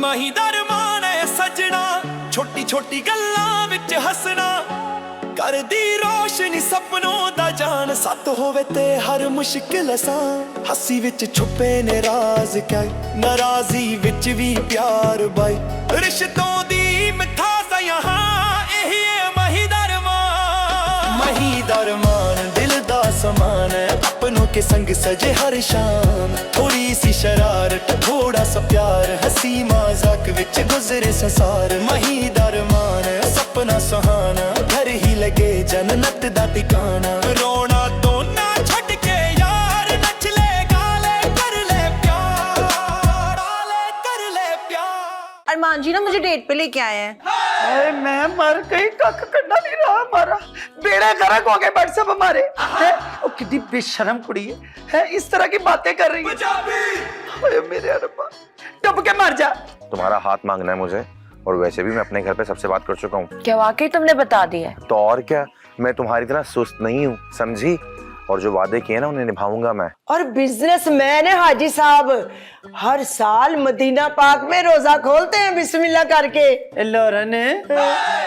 माही दरमान है सजना, छोटी छोटी गल्लां विच हसना, कर दी रोशनी सपनों दा जान, सत होवे ते हर मुश्किल आसान, हसी विच छुपे ने राज क्या, नाराजी विच भी प्यार बाई, रिश्तों दी मिठास यहाँ यही है माही दरमान। माही दरमान दिल दा समान है, अपनों के संग सजे हर शाम, थोड़ी सी शरारत थोड़ा सा प्यार, हंसी मजाक विच गुजरे संसार। माही दरमान सपना सुहाना, घर ही लगे जन्नत दा ठिकाना, रोना तो ना छट के यार, नच ले गाले कर ले प्यार, डाले कर ले प्यार। अरमान जी ना मुझे डेट पे लेके आए हैं। अरे मैं मर गई, कख करना नहीं रहा हमारा, बेड़ा गर्क हो गए बट सब हमारे हैं। वो कितनी बेशर्म कुड़ी है, इस तरह की बातें कर रही है। मेरे अरबा डब के मर जा। तुम्हारा हाथ मांगना है मुझे, और वैसे भी मैं अपने घर पे सबसे बात कर चुका हूँ। क्या वाकई तुमने बता दिया है? तो और क्या, मैं तुम्हारी तरह सुस्त नहीं हूँ, समझी? और जो वादे किए ना उन्हें निभाऊंगा मैं। और बिजनेसमैन है हाजी साहब, हर साल मदीना पाक में रोजा खोलते हैं बिस्मिल्लाह करके। लौरन,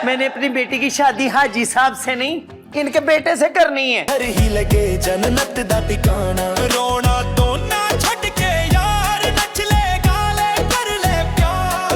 मैंने अपनी बेटी की शादी हाजी साहब से नहीं, इनके बेटे से करनी है। घर ही लगे जन्नत दा ठिकाना, रोना तो ना छट के यार, नच ले गाले कर ले प्यार,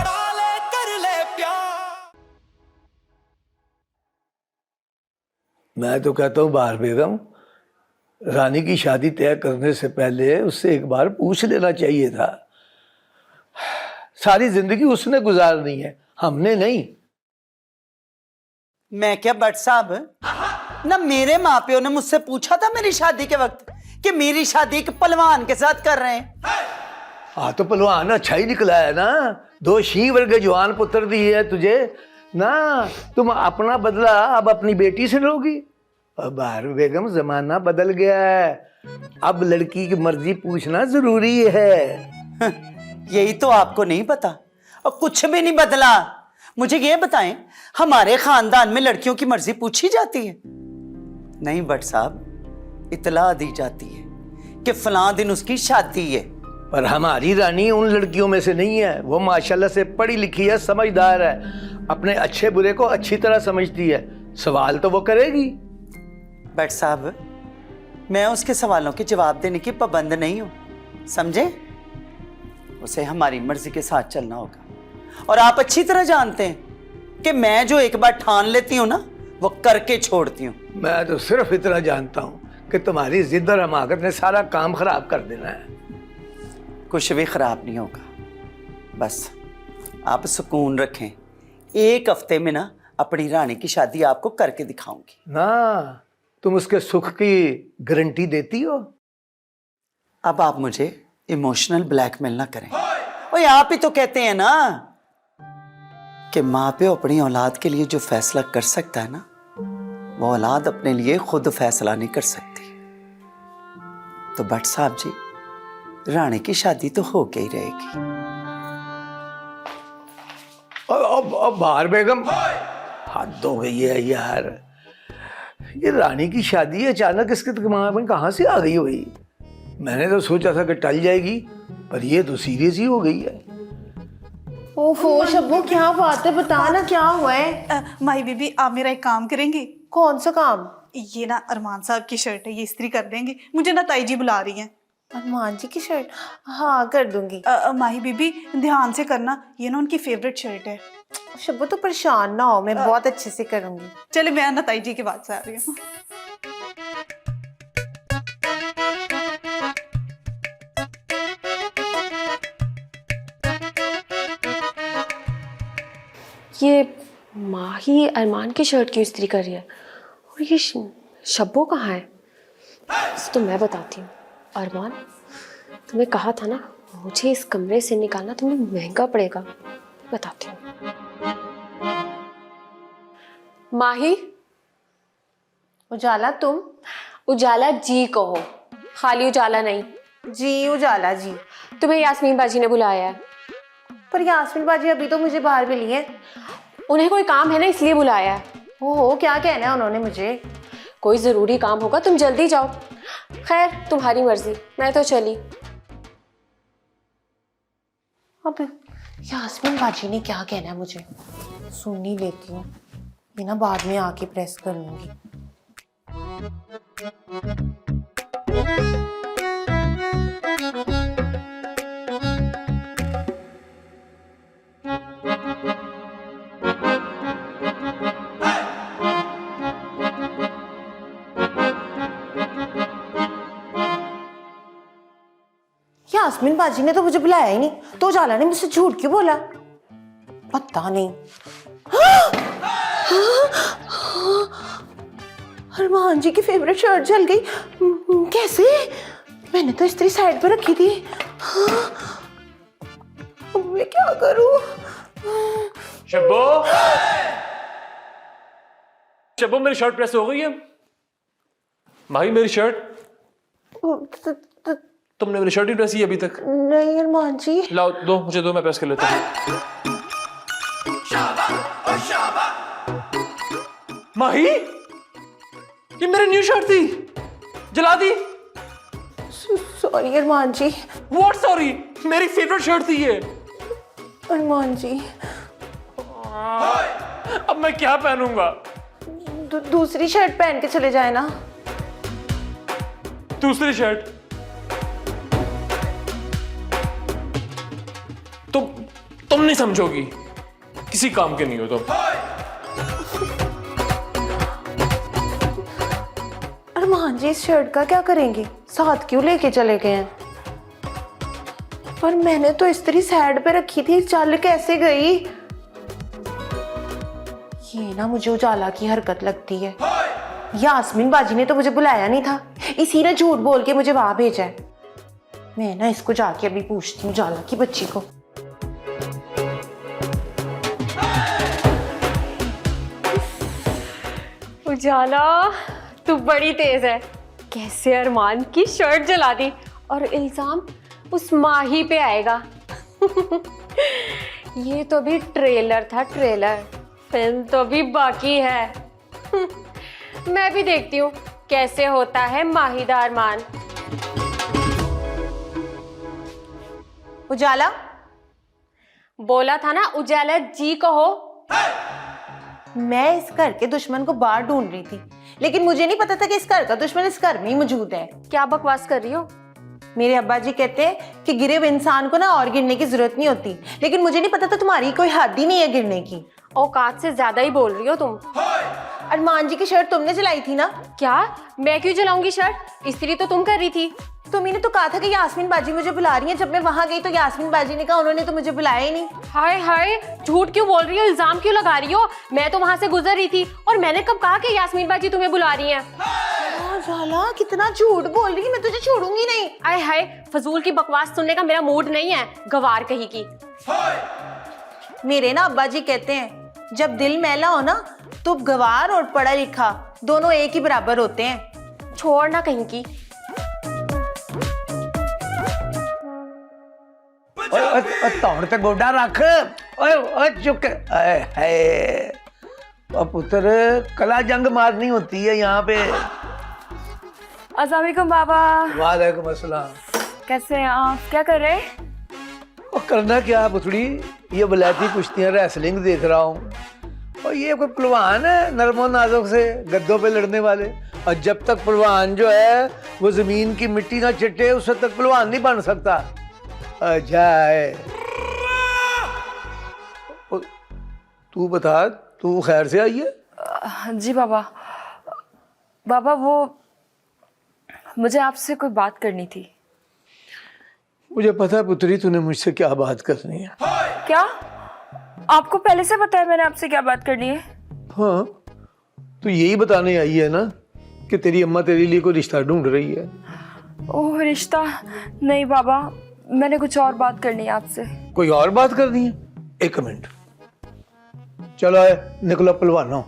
डाले कर ले प्यार। मैं तो कहता हूँ बाहर बेगम, रानी की शादी तय करने से पहले उससे एक बार पूछ लेना चाहिए था। सारी जिंदगी उसने गुजारनी है, हमने नहीं। मैं क्या बट साहब, ना मेरे माँ प्यो ने मुझसे पूछा था मेरी शादी के वक्त कि मेरी शादी एक पहलवान के साथ कर रहे हैं। हाँ तो पहलवान अच्छा ही निकला है ना, 2 शीं वर्गे जवान पुत्र दिए है तुझे ना। तुम अपना बदला अब अपनी बेटी से लोगी। अब बाहर बेगम जमाना बदल गया है, अब लड़की की मर्जी पूछना जरूरी है। यही तो आपको नहीं पता, और कुछ भी नहीं बदला। मुझे ये बताएं, हमारे खानदान में लड़कियों की मर्जी पूछी जाती है? नहीं बट साहब, इतला दी जाती है कि फलां दिन उसकी शादी है। पर हमारी रानी उन लड़कियों में से नहीं है, वो माशाल्लाह से पढ़ी लिखी है, समझदार है, अपने अच्छे बुरे को अच्छी तरह समझती है। सवाल तो वो करेगी। बट साहब, मैं उसके सवालों के जवाब देने की पाबंद नहीं हूं, समझे? उसे हमारी मर्जी के साथ चलना होगा, और आप अच्छी तरह जानते हैं कि मैं जो एक बार ठान लेती हूँ ना, वो करके छोड़ती हूँ। मैं तो सिर्फ इतना जानता हूँ कि तुम्हारी जिद और हमाकत ने सारा काम खराब कर देना है। कुछ भी खराब नहीं होगा, बस आप सुकून रखें। 1 हफ्ते में ना अपनी रानी की शादी आपको करके दिखाऊंगी ना। तुम उसके सुख की गारंटी देती हो? अब आप मुझे इमोशनल ब्लैकमेल ना करें। ओए, आप ही तो कहते हैं ना कि माँ प्यो अपनी औलाद के लिए जो फैसला कर सकता है ना, वो औलाद अपने लिए खुद फैसला नहीं कर सकती। तो भट्ट साहब जी, रानी की शादी तो हो के ही रहेगी। अब बाहर बेगम, हद हो गई है यार। ये रानी की शादी अचानक इसके दिमाग में कहाँ से आ गई हुई? मैंने तो सोचा था कि टल जाएगी, पर ये तो सीरियस ही हो गई है। ओहो शब्बो, क्या बात है, बता ना क्या हुआ है? माही बीबी, आप मेरा एक काम करेंगे? कौन सा काम? ये ना अरमान साहब की शर्ट है, ये इस्त्री कर देंगे? मुझे ना ताई जी बुला रही हैं। अरमान जी की शर्ट? हाँ कर दूंगी। माही बीबी ध्यान से करना, ये ना उनकी फेवरेट शर्ट है। शब्बो तो परेशान ना हो, मैं बहुत अच्छे से करूंगी। चले, मैं ना ताई जी के बाद से आ रही हूँ। ये माही अरमान की शर्ट क्यों इस्त्री कर रही है, और ये शब्बो कहाँ है? इसे तो मैं बताती हूँ। अरमान, तुम्हें कहा था ना, मुझे इस कमरे से निकालना तुम्हें महंगा पड़ेगा। बताती हूँ। माही, उजाला तुम? उजाला जी कहो, खाली उजाला नहीं। जी उजाला जी। तुम्हें यास्मीन बाजी ने बुलाया है। पर यास्मीन बाजी अभी तो मुझे बाहर मिली है। उन्हें कोई काम है ना, इसलिए बुलाया है। ओहो, क्या कहना है उन्होंने मुझे? कोई जरूरी काम होगा, तुम जल्दी जाओ। खैर तुम्हारी मर्जी, मैं तो चली। अब यास्मीन बाजी ने क्या कहना है मुझे, सुन ही लेती हूँ, ये ना बाद में आके प्रेस कर लूंगी। यास्मीन बाजी ने तो मुझे बुलाया ही नहीं, तो उजाला ने मुझसे झूठ क्यों बोला, पता नहीं। अरमान जी की फेवरेट शर्ट जल गई, कैसे? मैंने तो इस्त्री साइड पे रखी थी। अब मैं क्या करूं? शब्बो, शब्बो मेरी शर्ट प्रेस हो गई है। माही मेरी शर्ट, तुमने मेरी शर्ट ही प्रेस की अभी तक? नहीं अरमान जी। लाओ दो, मुझे दो, मैं प्रेस कर लेता हूँ। माही, ये मेरी न्यू शर्ट थी, जला दी। Sorry Arman ji. What sorry, मेरी फेवरेट शर्ट थी ये। अरमान जी अब मैं क्या पहनूंगा? दूसरी शर्ट पहन के चले जाए ना। दूसरी शर्ट? तुम नहीं समझोगी, किसी काम के नहीं हो तुम। अरमान जी इस शर्ट का क्या करेंगे, साथ क्यों लेके चले गए हैं? पर मैंने तो इस्त्री साइड पे रखी थी, चल कैसे गई? ये ना मुझे उजाला की हरकत लगती है। यास्मीन बाजी ने तो मुझे बुलाया नहीं था, इसी ने झूठ बोल के मुझे वहां भेजा है। मैं ना इसको जाके अभी पूछती हूँ उजाला की बच्ची को। उजाला तू बड़ी तेज है, कैसे अरमान की शर्ट जला दी, और इल्जाम उस माही पे आएगा। ये तो भी ट्रेलर था, ट्रेलर, फिल्म तो भी बाकी है। मैं भी देखती हूँ कैसे होता है माहीदा अरमान। उजाला, बोला था ना उजाला जी कहो। मैं इस घर के दुश्मन को बाहर ढूंढ रही थी, लेकिन मुझे नहीं पता था कि इस घर का दुश्मन इस घर में ही मौजूद है। क्या बकवास कर रही हो? मेरे अब्बा जी कहते हैं कि गिरे हुए इंसान को ना और गिरने की जरूरत नहीं होती, लेकिन मुझे नहीं पता था तुम्हारी कोई हद ही नहीं है गिरने की। औकात से ज्यादा ही बोल रही हो तुम। अरमान जी की शर्ट तुमने जलाई थी ना? क्या? मैं क्यों जलाऊंगी शर्ट? इस्त्री तो तुम कर रही थी। तुम्ही ने तो कहा था कि यास्मीन बाजी मुझे बुला रही है। जब मैं वहां गई तो यास्मीन बाजी ने कहा उन्होंने तो मुझे बुलाया ही नहीं। हाय हाय, झूठ क्यों बोल रही हो, इल्जाम क्यों लगा रही हो? मैं तो वहां से गुजर रही थी, और मैंने कब कहा कि यास्मीन बाजी तुम्हें बुला रही हैं? जाला कितना झूठ बोल रही है, मैं तुझे छोड़ूंगी नहीं। आय हाय, फजूल की बकवास सुनने का मेरा मूड नहीं है, गवार कहीं की। मेरे ना अब्बा जी कहते हैं जब दिल मैला हो ना तो गवार और पढ़ा लिखा दोनों एक ही बराबर होते हैं। छोड़ ना कहीं की। तौड़ पे गोडा रख। ओए चुप कर। पुत्र, कला जंग मारनी होती है यहाँ पे। अस्सलाम वालेकुम बाबा। वालेकुम अस्सलाम। कैसे हैं आप, क्या कर रहे हैं? और करना क्या पुतड़ी, ये बलाती कुश्तियाँ रेसलिंग देख रहा हूँ। और ये कोई पहलवान है नरमो नाजुक से गद्दों पे लड़ने वाले, और जब तक पहलवान जो है वो जमीन की मिट्टी ना चिट्टे उससे तक पहलवान नहीं बन सकता। जाए तू बता, तू खैर से आई है? जी बाबा। बाबा वो मुझे आपसे कोई बात करनी थी। मुझे पता है पुत्री तूने मुझसे क्या बात करनी है। क्या? आपको पहले से पता है मैंने आपसे क्या बात करनी है? हाँ, तो यही बताने आई है ना कि तेरी अम्मा तेरे लिए कोई रिश्ता ढूंढ रही है। ओह रिश्ता? नहीं बाबा, मैंने कुछ और बात करनी है आपसे। कोई और बात करनी है? एक मिनट, चलो है निकलो पहलवानो।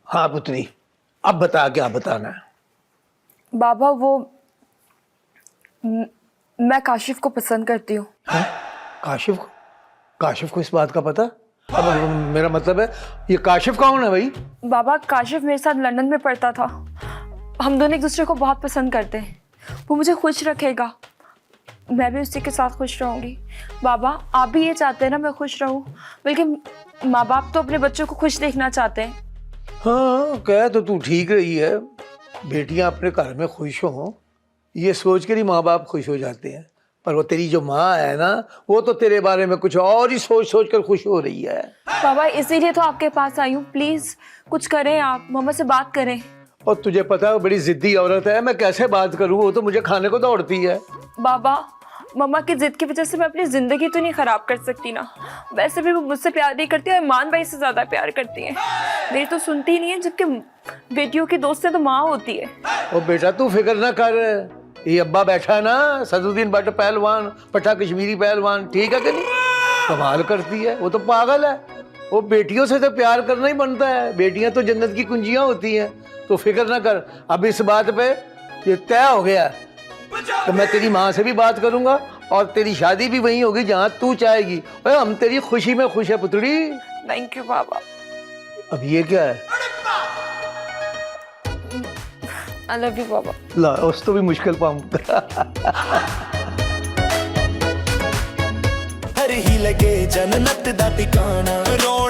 हाँ पुत्री, अब बता क्या बताना है। बाबा वो मैं काशिफ को पसंद करती हूँ। काशिफ को? काशिफ को इस बात का पता? अब मेरा मतलब है ये काशिफ कौन है भाई? बाबा काशिफ मेरे साथ लंदन में पढ़ता था, हम दोनों एक दूसरे को बहुत पसंद करते हैं, वो मुझे खुश रखेगा। मैं भी उसी के साथ खुश रहूँगी। बाबा आप भी ये चाहते हैं ना मैं खुश रहूँ, बल्कि माँ बाप तो अपने बच्चों को खुश देखना चाहते हैं। हाँ कह तो तू ठीक रही है, बेटियां अपने घर में खुश हों ये सोच कर ही माँ बाप खुश हो जाते हैं। पर वो तेरी जो माँ है ना, वो तो तेरे बारे में कुछ और ही सोच सोच कर खुश हो रही है। बाबा इसीलिए तो आपके पास आई हूँ, प्लीज़ कुछ करें, आप मम्मा से बात करें। और तुझे पता है वो बड़ी जिद्दी औरत है, मैं कैसे बात करूँ, वो तो मुझे खाने को दौड़ती है। बाबा मम्मा की जिद की वजह से मैं अपनी ज़िंदगी तो नहीं ख़राब कर सकती ना। वैसे भी वो मुझसे प्यार नहीं करती है, अरमान भाई से ज़्यादा प्यार करती है। मेरी तो सुनती ही नहीं है, जबकि बेटियों की दोस्त से तो माँ होती है। ओ बेटा तू फिक्र ना कर, ये अब्बा बैठा है ना सदुद्दीन भट्ट पहलवान, पठा कश्मीरी पहलवान, ठीक है कि नहीं, कमाल करती है। वो तो पागल है, वो बेटियों से तो प्यार करना ही बनता है, बेटियां तो जन्नत की कुंजियां होती हैं। तो फिक्र ना कर, अब इस बात पे ये तय हो गया तो मैं तेरी माँ से भी बात करूंगा और तेरी शादी भी वहीं होगी जहाँ तू चाहेगी। ओए हम तेरी खुशी में खुश है पुतड़ी। थैंक यू बाबा। अब ये क्या है? आई लव यू बाबा। ला उस तो भी मुश्किल पाऊंगा। हर ही लगे जन्नत दा ठिकाना रोना